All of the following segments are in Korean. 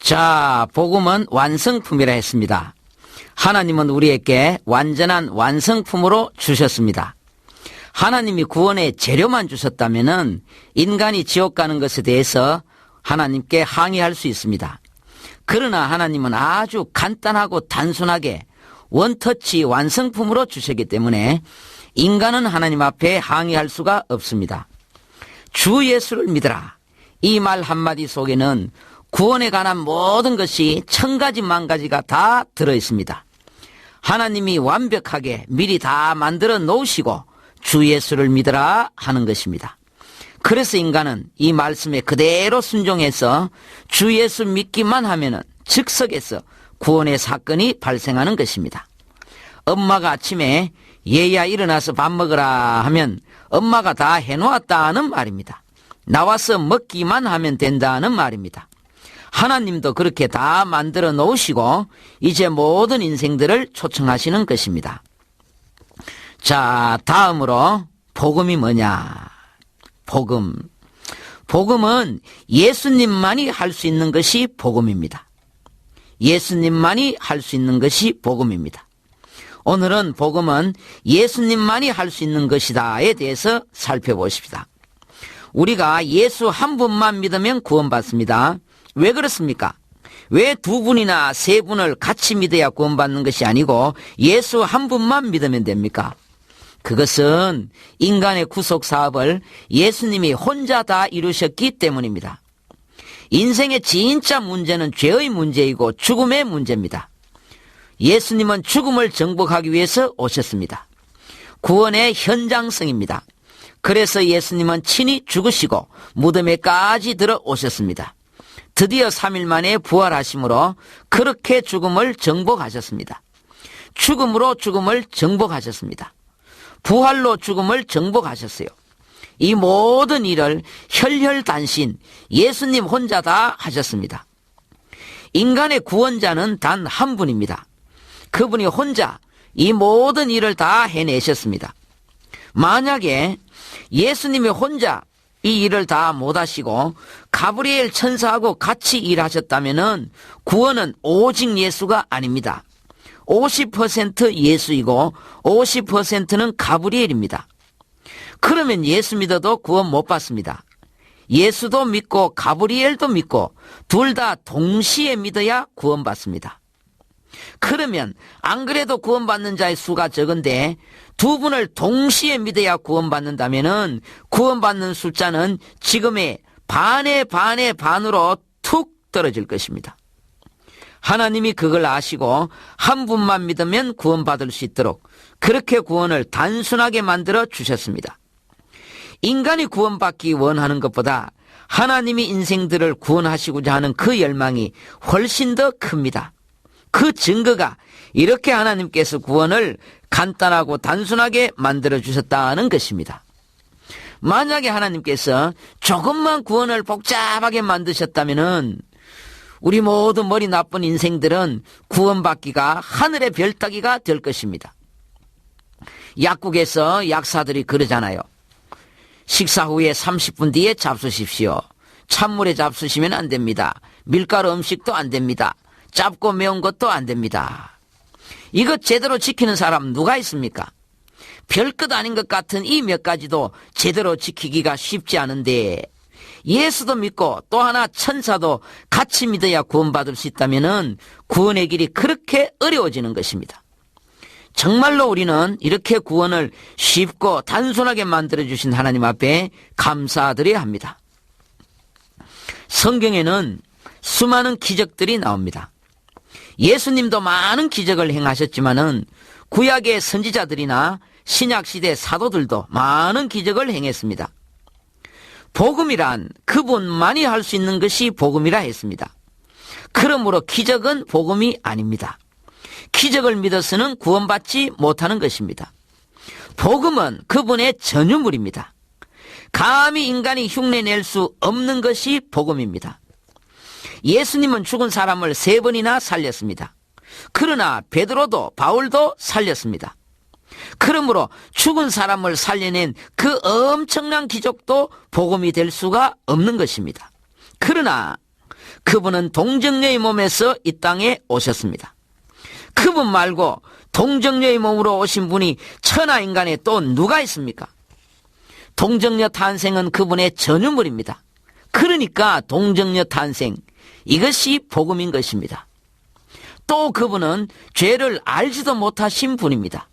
자, 복음은 완성품이라 했습니다. 하나님은 우리에게 완전한 완성품으로 주셨습니다. 하나님이 구원의 재료만 주셨다면 인간이 지옥 가는 것에 대해서 하나님께 항의할 수 있습니다. 그러나 하나님은 아주 간단하고 단순하게 원터치 완성품으로 주셨기 때문에 인간은 하나님 앞에 항의할 수가 없습니다. 주 예수를 믿으라. 이 말 한마디 속에는 구원에 관한 모든 것이 1000가지 만가지가 다 들어있습니다. 하나님이 완벽하게 미리 다 만들어 놓으시고 주 예수를 믿으라 하는 것입니다. 그래서 인간은 이 말씀에 그대로 순종해서 주 예수 믿기만 하면은 즉석에서 구원의 사건이 발생하는 것입니다. 엄마가 아침에 얘야 일어나서 밥 먹으라 하면 엄마가 다 해놓았다는 말입니다. 나와서 먹기만 하면 된다는 말입니다. 하나님도 그렇게 다 만들어 놓으시고 이제 모든 인생들을 초청하시는 것입니다. 자, 다음으로 복음이 뭐냐? 복음은 예수님만이 할 수 있는 것이 복음입니다. 예수님만이 할 수 있는 것이 복음입니다. 오늘은 복음은 예수님만이 할 수 있는 것이다에 대해서 살펴보십시다. 우리가 예수 한 분만 믿으면 구원받습니다. 왜 그렇습니까? 왜 두 분이나 세 분을 같이 믿어야 구원받는 것이 아니고 예수 한 분만 믿으면 됩니까? 그것은 인간의 구속 사업을 예수님이 혼자 다 이루셨기 때문입니다. 인생의 진짜 문제는 죄의 문제이고 죽음의 문제입니다. 예수님은 죽음을 정복하기 위해서 오셨습니다. 구원의 현장성입니다. 그래서 예수님은 친히 죽으시고 무덤에까지 들어오셨습니다. 드디어 3일 만에 부활하심으로 그렇게 죽음을 정복하셨습니다. 죽음으로 죽음을 정복하셨습니다. 부활로 죽음을 정복하셨어요. 이 모든 일을 혈혈단신 예수님 혼자 다 하셨습니다. 인간의 구원자는 단 한 분입니다. 그분이 혼자 이 모든 일을 다 해내셨습니다. 만약에 예수님이 혼자 이 일을 다 못하시고 가브리엘 천사하고 같이 일하셨다면 구원은 오직 예수가 아닙니다. 50% 예수이고 50%는 가브리엘입니다. 그러면 예수 믿어도 구원 못 받습니다. 예수도 믿고 가브리엘도 믿고 둘 다 동시에 믿어야 구원받습니다. 그러면 안 그래도 구원받는 자의 수가 적은데 두 분을 동시에 믿어야 구원받는다면 구원받는 숫자는 지금의 반의 반으로 툭 떨어질 것입니다. 하나님이 그걸 아시고 한 분만 믿으면 구원받을 수 있도록 그렇게 구원을 단순하게 만들어 주셨습니다. 인간이 구원받기 원하는 것보다 하나님이 인생들을 구원하시고자 하는 그 열망이 훨씬 더 큽니다. 그 증거가 이렇게 하나님께서 구원을 간단하고 단순하게 만들어 주셨다는 것입니다. 만약에 하나님께서 조금만 구원을 복잡하게 만드셨다면 우리 모두 머리 나쁜 인생들은 구원받기가 하늘의 별 따기가 될 것입니다. 약국에서 약사들이 그러잖아요. 식사 후에 30분 뒤에 잡수십시오. 찬물에 잡수시면 안 됩니다. 밀가루 음식도 안 됩니다. 짭고 매운 것도 안 됩니다. 이것 제대로 지키는 사람 누가 있습니까? 별것 아닌 것 같은 이 몇 가지도 제대로 지키기가 쉽지 않은데 예수도 믿고 또 하나 천사도 같이 믿어야 구원받을 수 있다면 구원의 길이 그렇게 어려워지는 것입니다. 정말로 우리는 이렇게 구원을 쉽고 단순하게 만들어주신 하나님 앞에 감사드려야 합니다. 성경에는 수많은 기적들이 나옵니다. 예수님도 많은 기적을 행하셨지만은 구약의 선지자들이나 신약시대 사도들도 많은 기적을 행했습니다. 복음이란 그분만이 할 수 있는 것이 복음이라 했습니다. 그러므로 기적은 복음이 아닙니다. 기적을 믿어서는 구원받지 못하는 것입니다. 복음은 그분의 전유물입니다. 감히 인간이 흉내낼 수 없는 것이 복음입니다. 예수님은 죽은 사람을 3번이나 살렸습니다. 그러나 베드로도 바울도 살렸습니다. 그러므로 죽은 사람을 살려낸 그 엄청난 기적도 복음이 될 수가 없는 것입니다. 그러나 그분은 동정녀의 몸에서 이 땅에 오셨습니다. 그분 말고 동정녀의 몸으로 오신 분이 천하인간에 또 누가 있습니까? 동정녀 탄생은 그분의 전유물입니다. 그러니까 동정녀 탄생, 이것이 복음인 것입니다. 또 그분은 죄를 알지도 못하신 분입니다.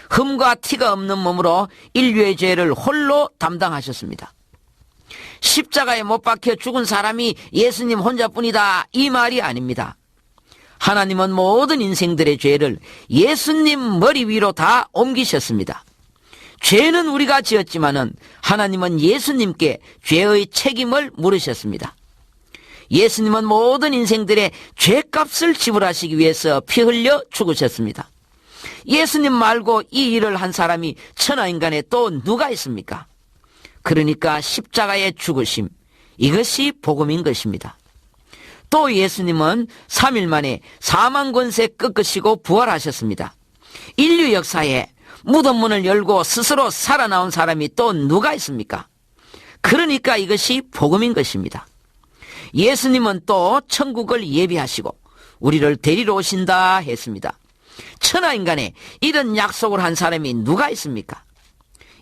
흠과 티가 없는 몸으로 인류의 죄를 홀로 담당하셨습니다. 십자가에 못 박혀 죽은 사람이 예수님 혼자뿐이다, 이 말이 아닙니다. 하나님은 모든 인생들의 죄를 예수님 머리 위로 다 옮기셨습니다. 죄는 우리가 지었지만은 하나님은 예수님께 죄의 책임을 물으셨습니다. 예수님은 모든 인생들의 죄값을 지불하시기 위해서 피 흘려 죽으셨습니다. 예수님 말고 이 일을 한 사람이 천하인간에 또 누가 있습니까? 그러니까 십자가의 죽으심, 이것이 복음인 것입니다. 또 예수님은 3일 만에 사망 권세 꺾으시고 부활하셨습니다. 인류 역사에 무덤 문을 열고 스스로 살아나온 사람이 또 누가 있습니까? 그러니까 이것이 복음인 것입니다. 예수님은 또 천국을 예비하시고 우리를 데리러 오신다 했습니다. 천하인간에 이런 약속을 한 사람이 누가 있습니까?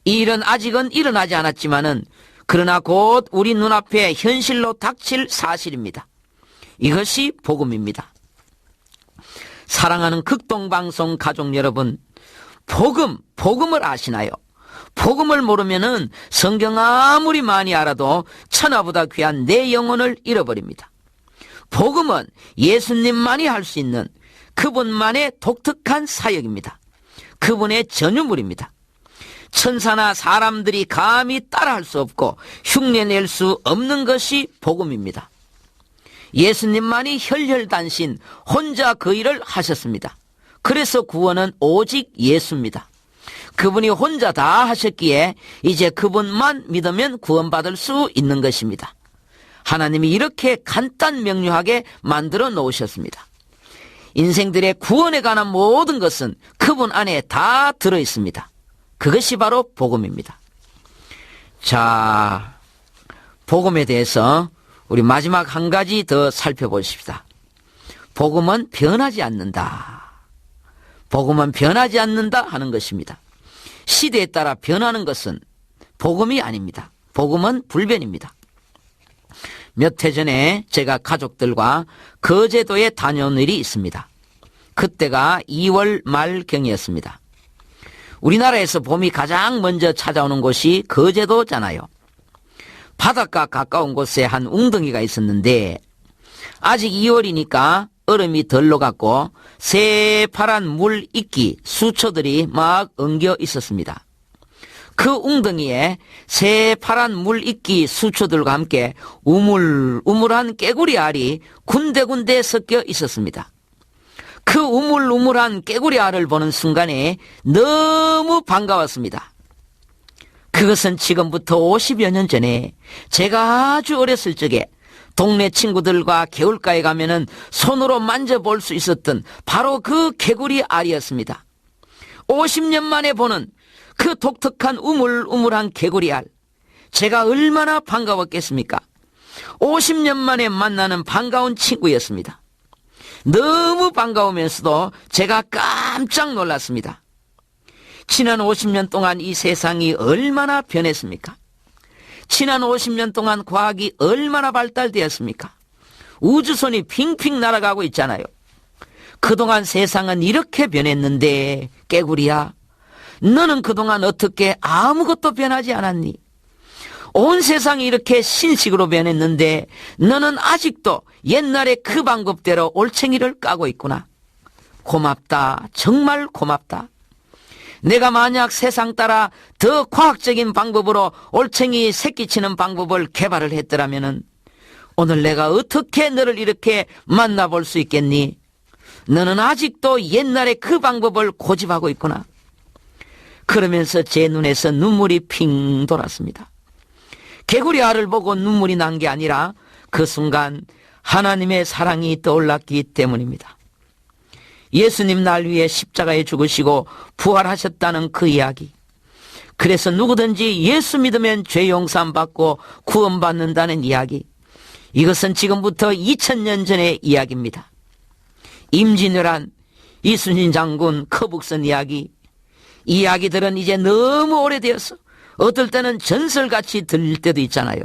이 일은 아직은 일어나지 않았지만은 그러나 곧 우리 눈앞에 현실로 닥칠 사실입니다. 이것이 복음입니다. 사랑하는 극동방송 가족 여러분, 복음을 아시나요? 복음을 모르면은 성경 아무리 많이 알아도 천하보다 귀한 내 영혼을 잃어버립니다. 복음은 예수님만이 할 수 있는 그분만의 독특한 사역입니다. 그분의 전유물입니다. 천사나 사람들이 감히 따라할 수 없고 흉내낼 수 없는 것이 복음입니다. 예수님만이 혈혈단신 혼자 그 일을 하셨습니다. 그래서 구원은 오직 예수입니다. 그분이 혼자 다 하셨기에 이제 그분만 믿으면 구원받을 수 있는 것입니다. 하나님이 이렇게 간단 명료하게 만들어 놓으셨습니다. 인생들의 구원에 관한 모든 것은 그분 안에 다 들어 있습니다. 그것이 바로 복음입니다. 자, 복음에 대해서 우리 마지막 한 가지 더 살펴보십시다. 복음은 변하지 않는다. 복음은 변하지 않는다 하는 것입니다. 시대에 따라 변하는 것은 복음이 아닙니다. 복음은 불변입니다. 몇 해 전에 제가 가족들과 거제도에 다녀온 일이 있습니다. 그때가 2월 말경이었습니다. 우리나라에서 봄이 가장 먼저 찾아오는 곳이 거제도잖아요. 바닷가 가까운 곳에 한 웅덩이가 있었는데 아직 2월이니까 얼음이 덜 녹았고 새파란 물 이끼 수초들이 막 엉겨 있었습니다. 그 웅덩이에 새파란 물 이끼 수초들과 함께 우물우물한 깨구리 알이 군데군데 섞여 있었습니다. 그 우물우물한 깨구리 알을 보는 순간에 너무 반가웠습니다. 그것은 지금부터 50여 년 전에 제가 아주 어렸을 적에 동네 친구들과 개울가에 가면은 손으로 만져볼 수 있었던 바로 그 개구리 알이었습니다. 50년 만에 보는 그 독특한 우물우물한 개구리 알, 제가 얼마나 반가웠겠습니까? 50년 만에 만나는 반가운 친구였습니다. 너무 반가우면서도 제가 깜짝 놀랐습니다. 지난 50년 동안 이 세상이 얼마나 변했습니까? 지난 50년 동안 과학이 얼마나 발달되었습니까? 우주선이 핑핑 날아가고 있잖아요. 그동안 세상은 이렇게 변했는데 깨구리야, 너는 그동안 어떻게 아무것도 변하지 않았니? 온 세상이 이렇게 신식으로 변했는데 너는 아직도 옛날에 그 방법대로 올챙이를 까고 있구나. 고맙다. 정말 고맙다. 내가 만약 세상 따라 더 과학적인 방법으로 올챙이 새끼치는 방법을 개발을 했더라면은 오늘 내가 어떻게 너를 이렇게 만나볼 수 있겠니? 너는 아직도 옛날에 그 방법을 고집하고 있구나. 그러면서 제 눈에서 눈물이 핑 돌았습니다. 개구리 알을 보고 눈물이 난 게 아니라 그 순간 하나님의 사랑이 떠올랐기 때문입니다. 예수님 날 위해 십자가에 죽으시고 부활하셨다는 그 이야기. 그래서 누구든지 예수 믿으면 죄 용서받고 구원받는다는 이야기. 이것은 지금부터 2000년 전의 이야기입니다. 임진왜란, 이순신 장군 거북선 이야기, 이 이야기들은 이제 너무 오래되어서 어떨 때는 전설같이 들릴 때도 있잖아요.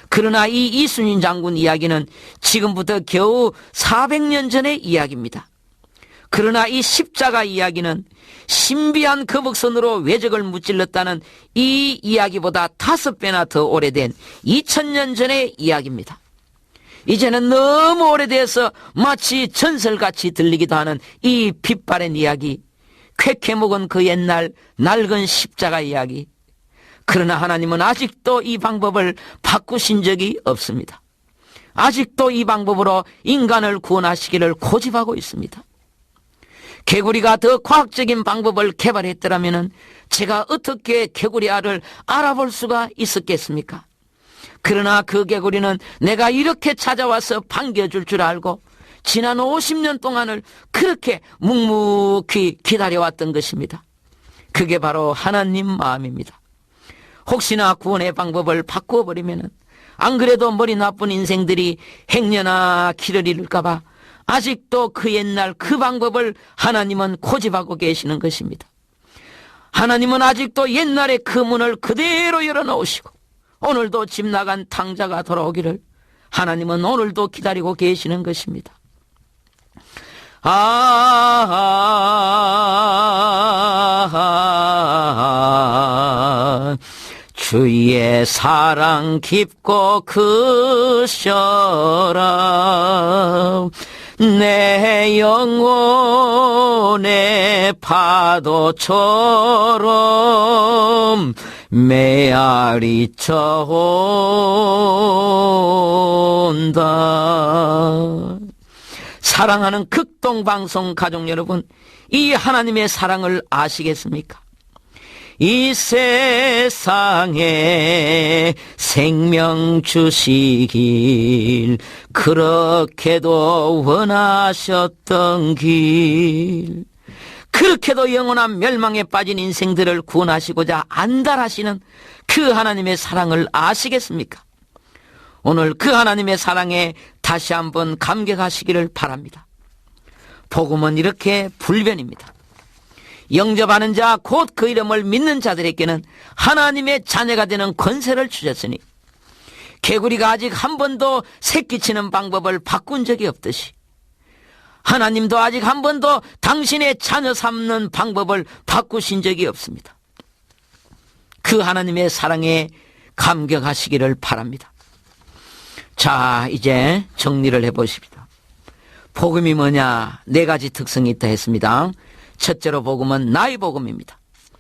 그러나 이 이순신 장군 이야기는 지금부터 겨우 400년 전의 이야기입니다. 그러나 이 십자가 이야기는 신비한 거북선으로 외적을 무찔렀다는 이 이야기보다 5배나 더 오래된 2000년 전의 이야기입니다. 이제는 너무 오래돼서 마치 전설같이 들리기도 하는 이 빛바랜 이야기, 쾌쾌 먹은 그 옛날 낡은 십자가 이야기. 그러나 하나님은 아직도 이 방법을 바꾸신 적이 없습니다. 아직도 이 방법으로 인간을 구원하시기를 고집하고 있습니다. 개구리가 더 과학적인 방법을 개발했더라면 제가 어떻게 개구리 알을 알아볼 수가 있었겠습니까? 그러나 그 개구리는 내가 이렇게 찾아와서 반겨줄 줄 알고 지난 50년 동안을 그렇게 묵묵히 기다려왔던 것입니다. 그게 바로 하나님 마음입니다. 혹시나 구원의 방법을 바꾸어버리면 안 그래도 머리 나쁜 인생들이 행여나 길을 잃을까봐 아직도 그 옛날 그 방법을 하나님은 고집하고 계시는 것입니다. 하나님은 아직도 옛날의 그 문을 그대로 열어놓으시고 오늘도 집 나간 탕자가 돌아오기를 하나님은 오늘도 기다리고 계시는 것입니다. 주의 사랑 깊고 크셔라 내 영혼의 파도처럼 메아리쳐 온다. 사랑하는 극동방송 가족 여러분, 이 하나님의 사랑을 아시겠습니까? 이 세상에 생명 주시길 그렇게도 원하셨던 길, 그렇게도 영원한 멸망에 빠진 인생들을 구원하시고자 안달하시는 그 하나님의 사랑을 아시겠습니까? 오늘 그 하나님의 사랑에 다시 한번 감격하시기를 바랍니다. 복음은 이렇게 불변입니다. 영접하는 자 곧 그 이름을 믿는 자들에게는 하나님의 자녀가 되는 권세를 주셨으니 개구리가 아직 한 번도 새끼치는 방법을 바꾼 적이 없듯이 하나님도 아직 한 번도 당신의 자녀 삼는 방법을 바꾸신 적이 없습니다. 그 하나님의 사랑에 감격하시기를 바랍니다. 자, 이제 정리를 해보십니다. 복음이 뭐냐? 4가지 특성이 있다 했습니다. 첫째로 복음은 나의 복음입니다.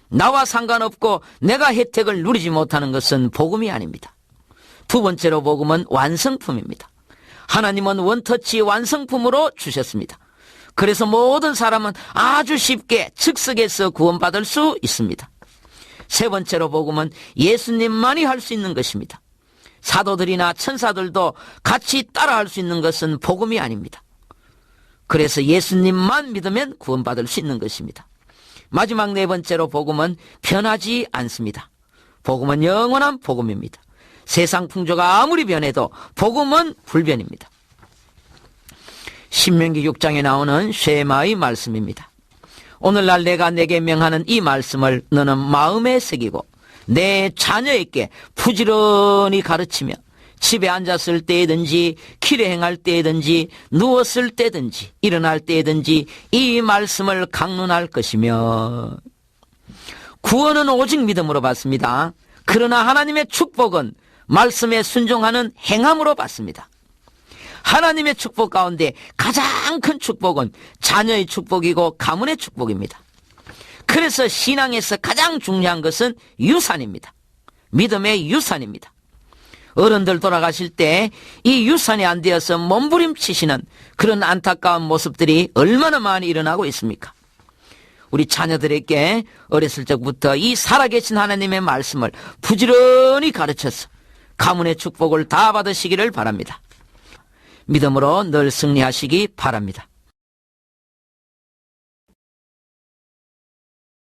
나와 상관없고 내가 혜택을 누리지 못하는 것은 복음이 아닙니다. 두 번째로 복음은 완성품입니다. 하나님은 원터치 완성품으로 주셨습니다. 그래서 모든 사람은 아주 쉽게 즉석에서 구원받을 수 있습니다. 세 번째로 복음은 예수님만이 할 수 있는 것입니다. 사도들이나 천사들도 같이 따라할 수 있는 것은 복음이 아닙니다. 그래서 예수님만 믿으면 구원받을 수 있는 것입니다. 마지막 4번째로 복음은 변하지 않습니다. 복음은 영원한 복음입니다. 세상 풍조가 아무리 변해도 복음은 불변입니다. 신명기 6장에 나오는 쉐마의 말씀입니다. 오늘날 내가 내게 명하는 이 말씀을 너는 마음에 새기고 내 자녀에게 부지런히 가르치며 집에 앉았을 때든지 길에 행할 때든지 누웠을 때든지 일어날 때든지 이 말씀을 강론할 것이며 구원은 오직 믿음으로 받습니다. 그러나 하나님의 축복은 말씀에 순종하는 행함으로 받습니다. 하나님의 축복 가운데 가장 큰 축복은 자녀의 축복이고 가문의 축복입니다. 그래서 신앙에서 가장 중요한 것은 유산입니다. 믿음의 유산입니다. 어른들 돌아가실 때 이 유산이 안 되어서 몸부림치시는 그런 안타까운 모습들이 얼마나 많이 일어나고 있습니까? 우리 자녀들에게 어렸을 적부터 이 살아계신 하나님의 말씀을 부지런히 가르쳐서 가문의 축복을 다 받으시기를 바랍니다. 믿음으로 늘 승리하시기 바랍니다.